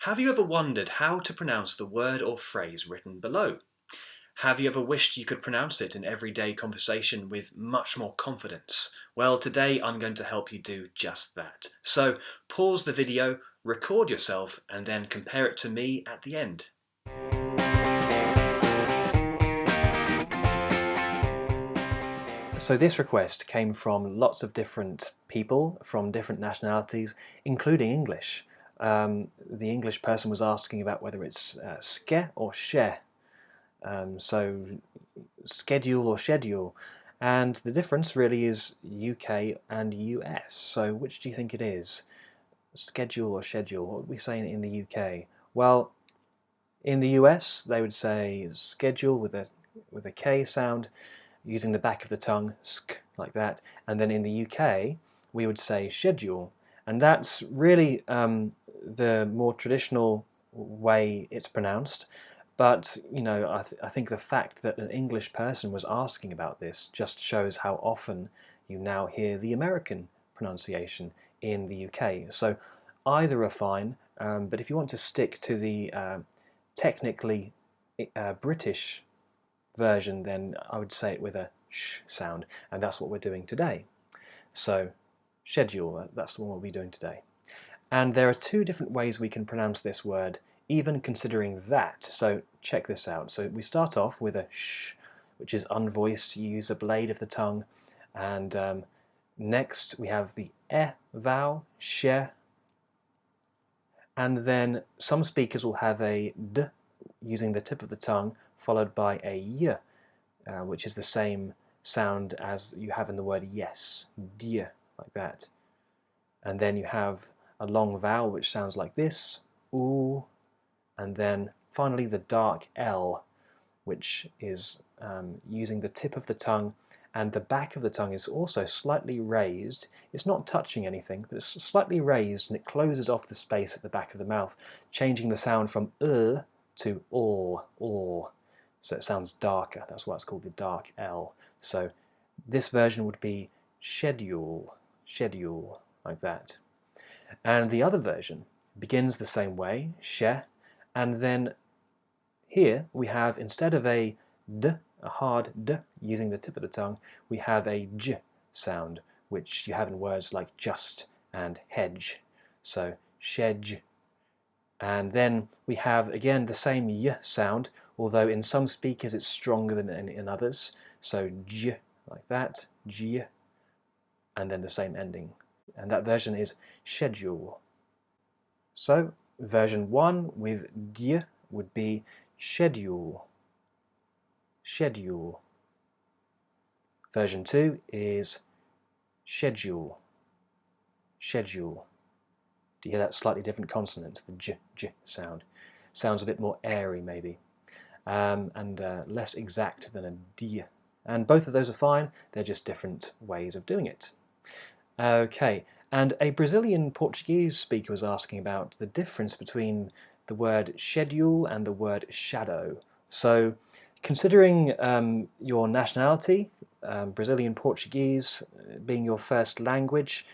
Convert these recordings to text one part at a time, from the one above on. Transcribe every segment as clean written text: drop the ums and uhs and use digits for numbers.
Have you ever wondered how to pronounce the word or phrase written below? Have you ever wished you could pronounce it in everyday conversation with much more confidence? Well, today I'm going to help you do just that. So pause the video, record yourself, and then compare it to me at the end. So this request came from lots of different people from different nationalities, including English. The English person was asking about whether it's ske or she, so schedule or schedule, and the difference really is UK and US. So which do you think it is? Schedule or schedule? What would we say in the UK? Well, in the US they would say schedule with a K sound, using the back of the tongue, sk, like that. And then in the UK, we would say schedule. And that's really the more traditional way it's pronounced. But, you know, I think the fact that an English person was asking about this just shows how often you now hear the American pronunciation in the UK. So either are fine, but if you want to stick to the technically British version, then I would say it with a sh sound, and that's what we're doing today. So schedule, that's what we'll be doing today. And there are two different ways we can pronounce this word, even considering that. So check this out. So we start off with a sh, which is unvoiced. You use a blade of the tongue. And next we have the e vowel, she. And then some speakers will have a d using the tip of the tongue, followed by a y, which is the same sound as you have in the word yes, die, like that. And then you have a long vowel which sounds like this, oo, and then finally the dark L, which is using the tip of the tongue, and the back of the tongue is also slightly raised. It's not touching anything, but it's slightly raised, and it closes off the space at the back of the mouth, changing the sound from to or. So it sounds darker. That's why it's called the dark L. So this version would be schedule, schedule, like that. And the other version begins the same way, she, and then here we have, instead of a d, a hard d, using the tip of the tongue, we have a j sound, which you have in words like just and hedge. So shedge. And then we have again the same y sound, although in some speakers it's stronger than in others. So j, like that, j, and then the same ending. And that version is schedule. So version 1 with d would be schedule, schedule. Version 2 is schedule, schedule. Do you hear that slightly different consonant, the j sound? Sounds a bit more airy maybe, and less exact than a d. And both of those are fine, they're just different ways of doing it. Okay, and a Brazilian Portuguese speaker was asking about the difference between the word schedule and the word shadow. So considering your nationality, Brazilian Portuguese being your first language,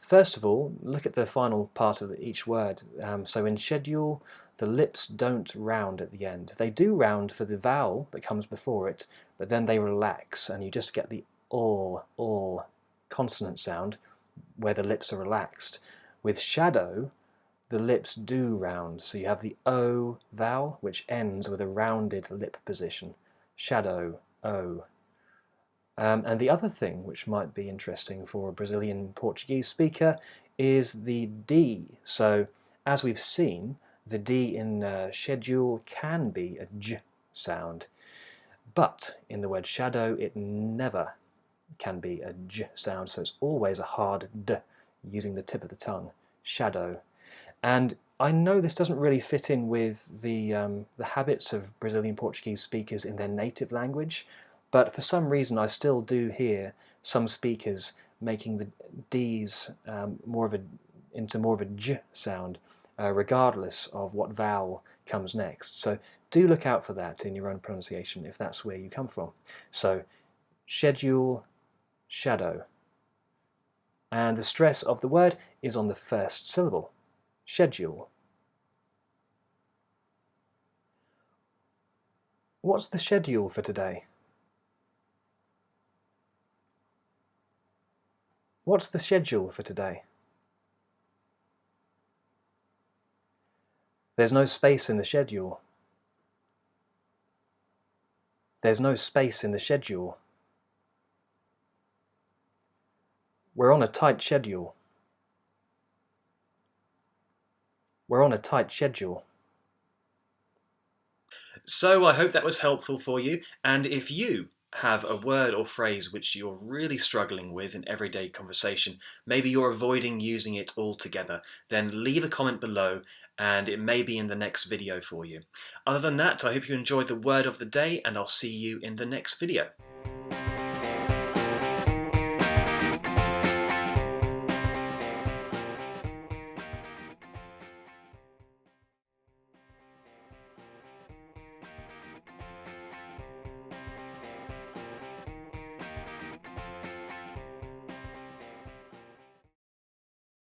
first of all, look at the final part of each word. So in schedule, the lips don't round at the end. They do round for the vowel that comes before it, but then they relax, and you just get the or consonant sound where the lips are relaxed. With shadow, the lips do round, so you have the O vowel, which ends with a rounded lip position. Shadow, O. And the other thing which might be interesting for a Brazilian Portuguese speaker is the D. So as we've seen, the D in schedule can be a j sound, but in the word shadow it never can be a j sound, so it's always a hard d using the tip of the tongue, shadow. And I know this doesn't really fit in with the habits of Brazilian Portuguese speakers in their native language, but for some reason I still do hear some speakers making the D's into more of a j sound, regardless of what vowel comes next. So do look out for that in your own pronunciation if that's where you come from. So schedule, shadow. And the stress of the word is on the first syllable, schedule. What's the schedule for today? What's the schedule for today? There's no space in the schedule. There's no space in the schedule. We're on a tight schedule. We're on a tight schedule. So I hope that was helpful for you, and if you have a word or phrase which you're really struggling with in everyday conversation, maybe you're avoiding using it altogether, then leave a comment below and it may be in the next video for you. Other than that, I hope you enjoyed the word of the day and I'll see you in the next video.